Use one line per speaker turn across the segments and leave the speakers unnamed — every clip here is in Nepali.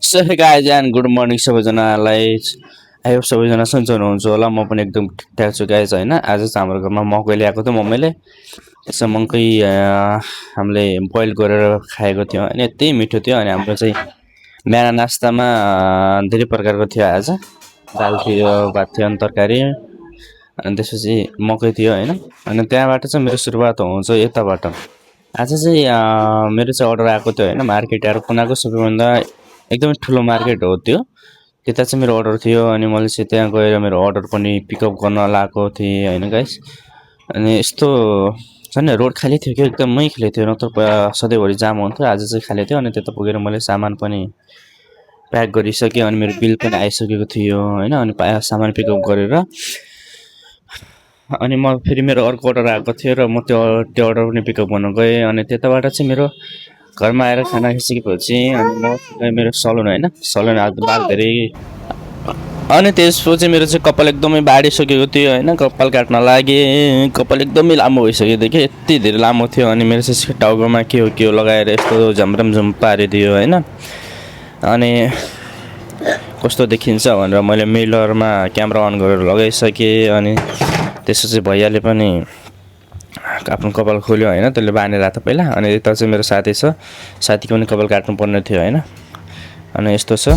So hey guys and good morning सबैजनालाई। आई होप सबैजना सन्चै हुनुहुन्छ होला। म पनि एकदम ठिकठाक छु गाइज होइन। आज चाहिँ हाम्रो घरमा मकै ल्याएको थियो मम्मीले। यसो मकै हामीले बोइल गरेर खाएको थियो होइन, यति मिठो थियो। अनि हाम्रो चाहिँ बिहान नास्तामा धेरै प्रकारको थियो। आज दाल थियो, भात थियो, अनि तरकारी, अनि त्यसपछि मकै थियो होइन। अनि त्यहाँबाट चाहिँ मेरो सुरुवात हुन्छ यताबाट। आज चाहिँ मेरो चाहिँ अर्डर आएको थियो होइन, मार्केट आएर कुनाको सबैभन्दा एकदमै ठुलो मार्केट हो त्यो। त्यता चाहिँ मेरो अर्डर थियो अनि मैले चाहिँ त्यहाँ गएर मेरो अर्डर पनि पिकअप गर्न लगाएको थिएँ होइन गाइस। अनि यस्तो छ नि, रोड खाली थियो कि एकदमै खाली थियो, नत्र सधैँभरि जाम हुन्थ्यो। आज चाहिँ खाली थियो अनि त्यता पुगेर मैले सामान पनि प्याक गरिसकेँ अनि मेरो बिल पनि आइसकेको थियो होइन। अनि सामान पिकअप गरेर अनि म फेरि मेरो अर्को अर्डर आएको थियो र म त्यो अर्डर पनि पिकअप गर्न गएँ। अनि त्यताबाट चाहिँ मेरो घरमा आएर खाना खाइसकेपछि अनि म मेरो सलुन होइन, सलुन बाल धेरै। अनि त्यसपछि मेरो चाहिँ कपाल एकदमै बाडिसकेको थियो होइन। कपाल काट्न लागेँ, कपाल एकदमै लामो भइसक्यो थियो कि, यति धेरै लामो थियो। अनि मेरो चाहिँ टाउकोमा के हो लगाएर यस्तो झम्रम पारिदियो होइन। अनि कस्तो देखिन्छ भनेर मैले मिररमा क्यामेरा अन गरेर लगाइसकेँ। अनि त्यसपछि भैयाले पनि आफ्नो कपाल खोल्यो होइन, त्यसले बाँधेर त पहिला। अनि यता चाहिँ मेरो साथी छ, साथीको पनि कपाल काट्नुपर्ने थियो होइन। अनि यस्तो छ।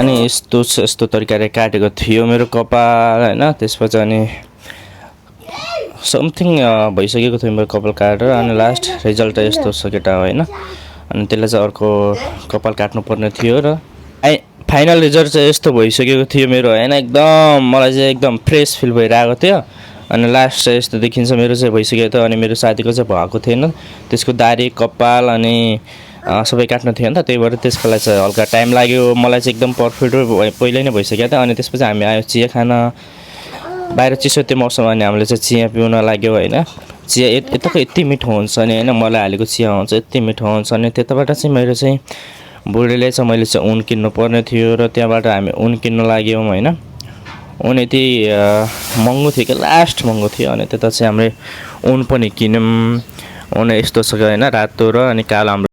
अनि यस्तो तरिकाले काटेको थियो मेरो कपाल होइन। त्यसपछि अनि समथिङ भइसकेको थियो मेरो कपाल काटेर। अनि लास्ट रिजल्ट यस्तो छ केटा होइन। अनि त्यसलाई चाहिँ अर्को कपाल काट्नुपर्ने थियो र फाइनल रिजल्ट चाहिँ यस्तो भइसकेको थियो मेरो होइन। एकदम मलाई चाहिँ एकदम फ्रेस फिल भइरहेको थियो। अनि लास्ट चाहिँ यस्तो देखिन्छ मेरो चाहिँ भइसकेको थियो। अनि मेरो साथीको चाहिँ भएको थिएन, त्यसको दाह्री कपाल अनि सबै काट्नु थियो नि त, त्यही भएर त्यसको लागि चाहिँ हल्का टाइम लाग्यो। मलाई चाहिँ एकदम पर्फेक्ट पहिल्यै नै भइसकेको थियो। अनि त्यसपछि हामी आयो चिया खान, बाहिर चिसो त्यो मौसम। अनि हामीले चाहिँ चिया पिउन लाग्यो होइन। चिया यताको यति मिठो हुन्छ नि होइन, मलाई हालेको चिया हुन्छ यति मिठो हुन्छ। अनि त्यताबाट चाहिँ मेरो चाहिँ बुढीले चाहिँ मैले चाहिँ उन किन्नु पर्ने थियो र त्यहाँबाट हामी उन किन्न लाग्यौँ होइन। उन यति महँगो थियो कि, लास्ट महँगो थियो। अनि त्यता चाहिँ हामीले उन पनि किन्यौँ। उन यस्तो छ होइन, रातो र अनि कालो। हाम्रो